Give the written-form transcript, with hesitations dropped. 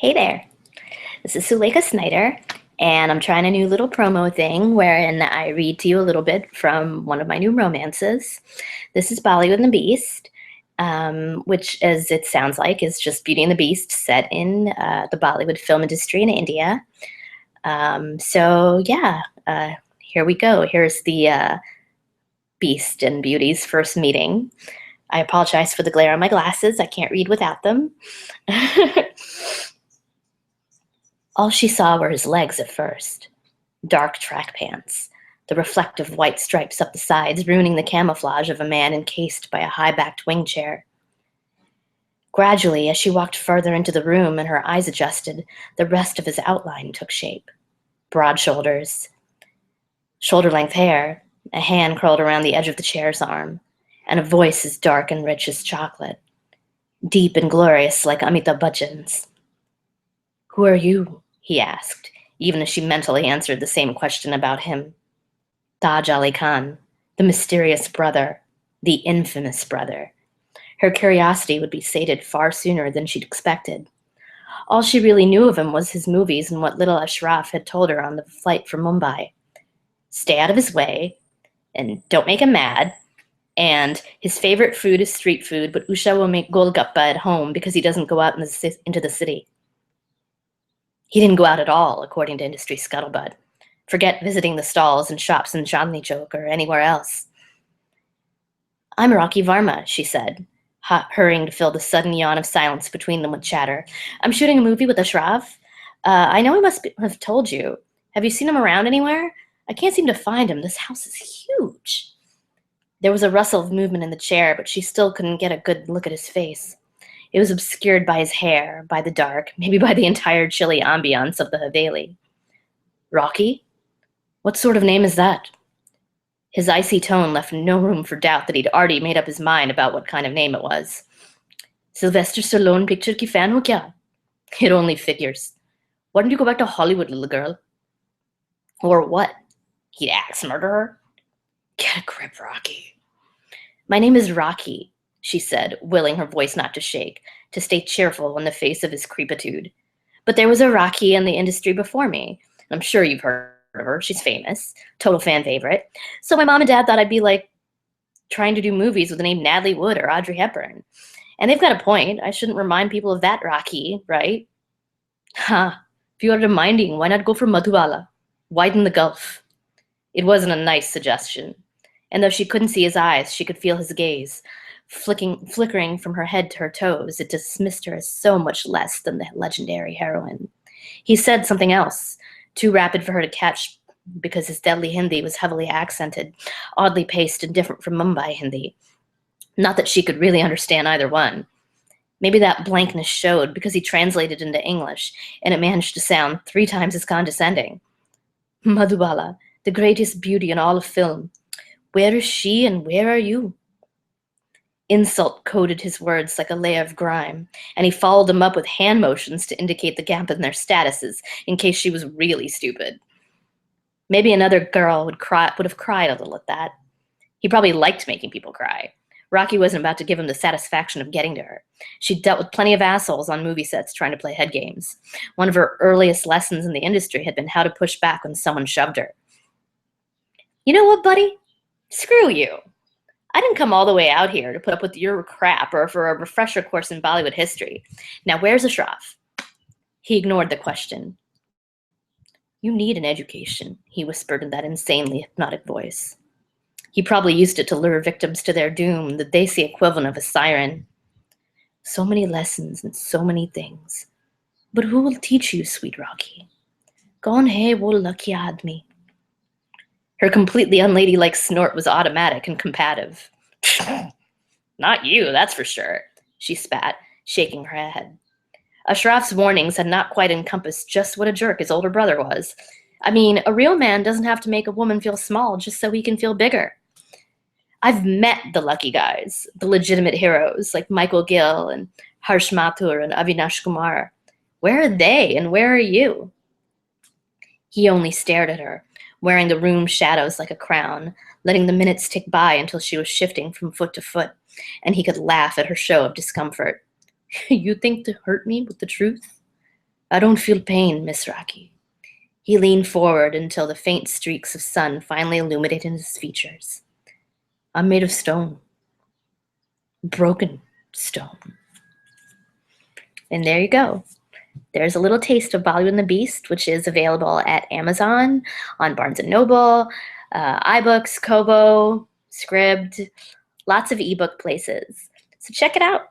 Hey there, this is Suleika Snyder, and I'm trying a new little promo thing wherein I read to you a little bit from one of my new romances. This is Bollywood and the Beast, which, as it sounds like, is just Beauty and the Beast set in the Bollywood film industry in India. Here we go. Here's the Beast and Beauty's first meeting. I apologize for the glare on my glasses. I can't read without them. All she saw were his legs at first. Dark track pants, the reflective white stripes up the sides ruining the camouflage of a man encased by a high-backed wing chair. Gradually, as she walked further into the room and her eyes adjusted, the rest of his outline took shape. Broad shoulders, shoulder-length hair, a hand curled around the edge of the chair's arm, and a voice as dark and rich as chocolate, deep and glorious like Amitabh Bachchan's. "Who are you?" he asked, even as she mentally answered the same question about him. Taj Ali Khan, the mysterious brother, the infamous brother. Her curiosity would be sated far sooner than she'd expected. All she really knew of him was his movies and what little Ashraf had told her on the flight from Mumbai. Stay out of his way, and don't make him mad, and his favorite food is street food, but Usha will make golgappa at home because he doesn't go out into the city. He didn't go out at all, according to industry scuttlebutt. Forget visiting the stalls and shops in Chandni Chowk or anywhere else. "I'm Rocky Varma," she said, hurrying to fill the sudden yawn of silence between them with chatter. "I'm shooting a movie with Ashraf. I know he must have told you. Have you seen him around anywhere? I can't seem to find him. This house is huge." There was a rustle of movement in the chair, but she still couldn't get a good look at his face. It was obscured by his hair, by the dark, maybe by the entire chilly ambiance of the Haveli. "Rocky? What sort of name is that?" His icy tone left no room for doubt that he'd already made up his mind about what kind of name it was. "Sylvester Stallone picture ki fan ho kya?" "It only figures. Why don't you go back to Hollywood, little girl?" "Or what? He'd axe murder her?" "Get a grip, Rocky." "My name is Rocky," she said, willing her voice not to shake, to stay cheerful in the face of his creepitude. "But there was a Rocky in the industry before me. I'm sure you've heard of her. She's famous. Total fan favorite. So my mom and dad thought I'd be like trying to do movies with the name Natalie Wood or Audrey Hepburn. And they've got a point. I shouldn't remind people of that Rocky, right?" "Huh. If you are reminding, why not go for Madhubala? Widen the gulf." It wasn't a nice suggestion. And though she couldn't see his eyes, she could feel his gaze. Flickering from her head to her toes, it dismissed her as so much less than the legendary heroine. He said something else, too rapid for her to catch because his deadly Hindi was heavily accented, oddly paced and different from Mumbai Hindi. Not that she could really understand either one. Maybe that blankness showed because he translated into English, and it managed to sound 3 times as condescending. "Madhubala, the greatest beauty in all of film. Where is she and where are you?" Insult coated his words like a layer of grime, and he followed them up with hand motions to indicate the gap in their statuses in case she was really stupid. Maybe another girl would have cried a little at that. He probably liked making people cry. Rocky wasn't about to give him the satisfaction of getting to her. She'd dealt with plenty of assholes on movie sets trying to play head games. One of her earliest lessons in the industry had been how to push back when someone shoved her. "You know what, buddy? Screw you. I didn't come all the way out here to put up with your crap or for a refresher course in Bollywood history. Now, where's Ashraf?" He ignored the question. "You need an education," he whispered in that insanely hypnotic voice. He probably used it to lure victims to their doom, the desi equivalent of a siren. "So many lessons and so many things. But who will teach you, sweet Rocky? Kaun hai wo lucky aadmi?" Her completely unladylike snort was automatic and combative. "Not you, that's for sure," she spat, shaking her head. Ashraf's warnings had not quite encompassed just what a jerk his older brother was. I mean, a real man doesn't have to make a woman feel small just so he can feel bigger. I've met the lucky guys, the legitimate heroes like Michael Gill and Harsh Mathur and Avinash Kumar. Where are they and where are you? He only stared at her, wearing the room's shadows like a crown, letting the minutes tick by until she was shifting from foot to foot, and he could laugh at her show of discomfort. "You think to hurt me with the truth?" I don't feel pain, Miss Raki. He leaned forward until the faint streaks of sun finally illuminated his features. I'm made of stone. Broken stone. And there you go. There's a little taste of Bollywood and the Beast, which is available at Amazon, on Barnes & Noble, iBooks, Kobo, Scribd, lots of ebook places. So check it out.